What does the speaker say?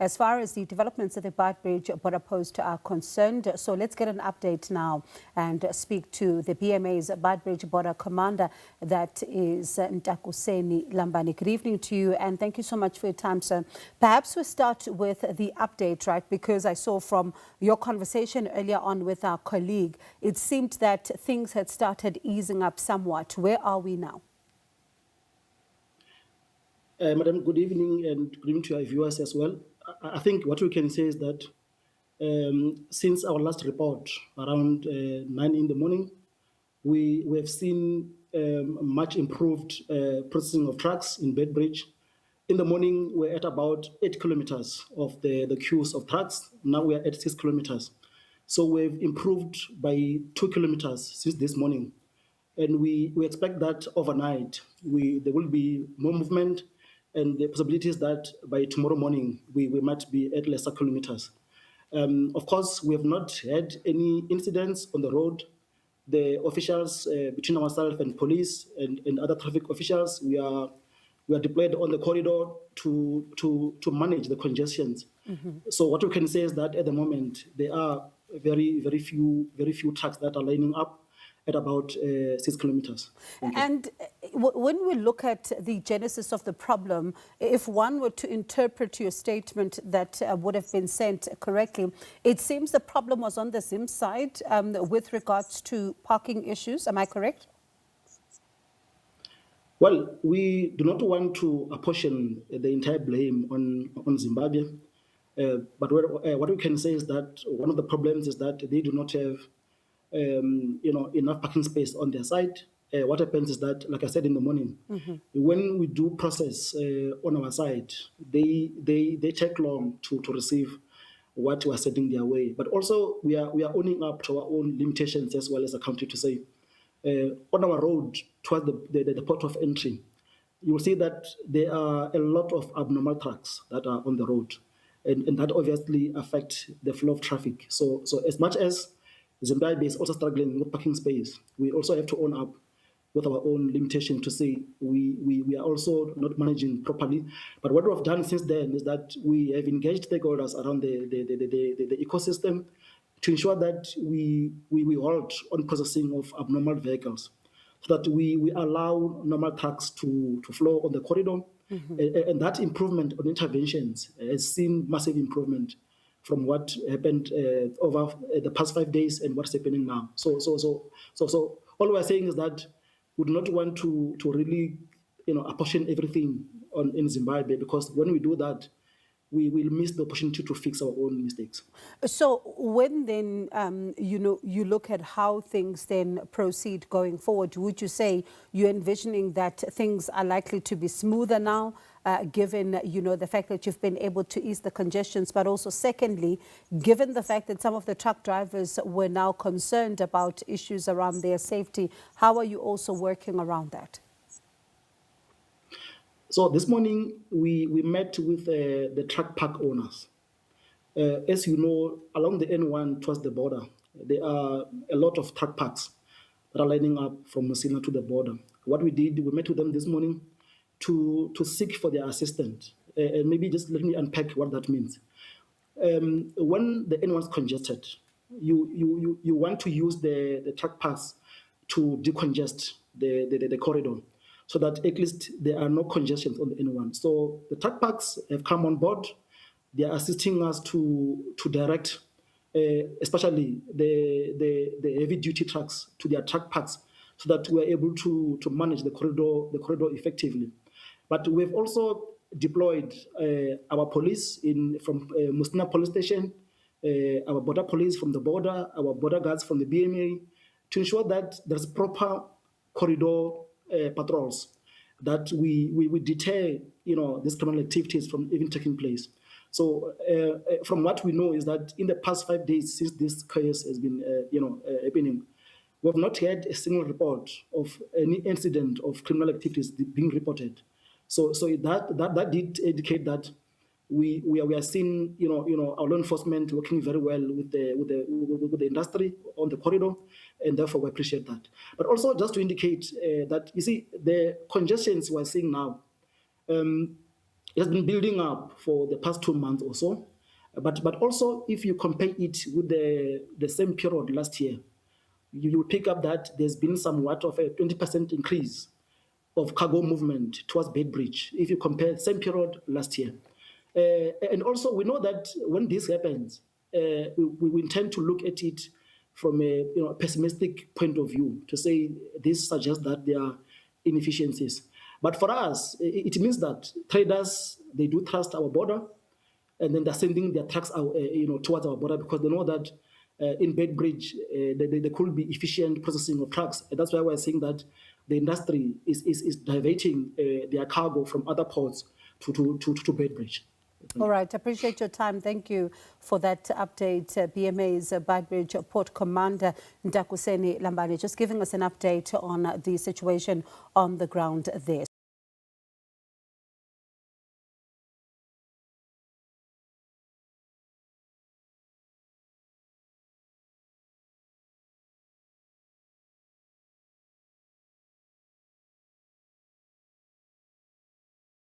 as far as the developments at the Beitbridge Border Post are concerned. So let's get an update now and speak to the BMA's Beitbridge Border Commander, that is Ntakuseni Lambani. Good evening to you, and thank you so much for your time, sir. Perhaps we start with the update, right? Because I saw from your conversation earlier on with our colleague, it seemed that things had started easing up somewhat. Where are we now? Madam, good evening, and good evening to our viewers as well. I think what we can say is that since our last report around 9 in the morning, we have seen much improved processing of trucks in Beitbridge. In the morning, we're at about 8 kilometers of the queues of trucks. Now we're at 6 kilometers. So we've improved by 2 kilometers since this morning. And we expect that overnight there will be more movement, and the possibility is that by tomorrow morning we might be at lesser kilometers. Of course, we have not had any incidents on the road. The officials between ourselves and police and other traffic officials, we are deployed on the corridor to manage the congestions. So what we can say is that at the moment there are very few trucks that are lining up at about 6 kilometers. And when we look at the genesis of the problem, if one were to interpret your statement that would have been sent correctly, it seems the problem was on the Zim side with regards to parking issues. Am I correct? Well, we do not want to apportion the entire blame on Zimbabwe. But what we can say is that one of the problems is that they do not have enough parking space on their side. What happens is that, like I said in the morning, when we do process on our side, they take long to receive what we are sending their way. But also we are owning up to our own limitations as well as a country to say. On our road towards the port of entry, you will see that there are a lot of abnormal trucks that are on the road, and that obviously affect the flow of traffic. So as much as Zimbabwe is also struggling with parking space, we also have to own up with our own limitation to say we are also not managing properly. But what we have done since then is that we have engaged stakeholders around the ecosystem to ensure that we halt on processing of abnormal vehicles, so that we allow normal trucks to flow on the corridor. And that improvement on interventions has seen massive improvement from what happened over the past 5 days and what's happening now. So all we're saying is that we do not want to really apportion everything in Zimbabwe, because when we do that, we will miss the opportunity to fix our own mistakes. So when then, you look at how things then proceed going forward, would you say you're envisioning that things are likely to be smoother now, given, the fact that you've been able to ease the congestions, but also secondly, given the fact that some of the truck drivers were now concerned about issues around their safety, how are you also working around that? So this morning, we met with the truck park owners. As you know, along the N1 towards the border, there are a lot of truck parks that are lining up from Musina to the border. What we did, we met with them this morning to seek for their assistance. And maybe just let me unpack what that means. When the N1 is congested, you want to use the truck parks to decongest the corridor, so that at least there are no congestions on the N1. So the truck parks have come on board. They are assisting us to direct, especially the heavy duty trucks to their truck parks, so that we are able to manage the corridor effectively. But we've also deployed our police from Musina police station, our border police from the border, our border guards from the BMA, to ensure that there's proper corridor patrols, that we deter these criminal activities from even taking place. So from what we know is that in the past 5 days since this chaos has been happening, we have not had a single report of any incident of criminal activities being reported. So that did indicate that we are seeing our law enforcement working very well with the industry on the corridor, and therefore we appreciate that. But also just to indicate that you see the congestions we're seeing now, It has been building up for the past 2 months or so. But also, if you compare it with the same period last year, you will pick up that there's been somewhat of a 20% increase of cargo movement towards Beitbridge if you compare the same period last year. And also, we know that when this happens, we intend to look at it from a pessimistic point of view, to say this suggests that there are inefficiencies. But for us, it means that traders, they do trust our border, and then they're sending their trucks out, towards our border, because they know that in Beitbridge there could be efficient processing of trucks. And that's why we're saying that the industry is diverting their cargo from other ports to Beitbridge. All right, appreciate your time. Thank you for that update. BMA's Beitbridge Port Commander Ntakuseni Lambani just giving us an update on the situation on the ground there.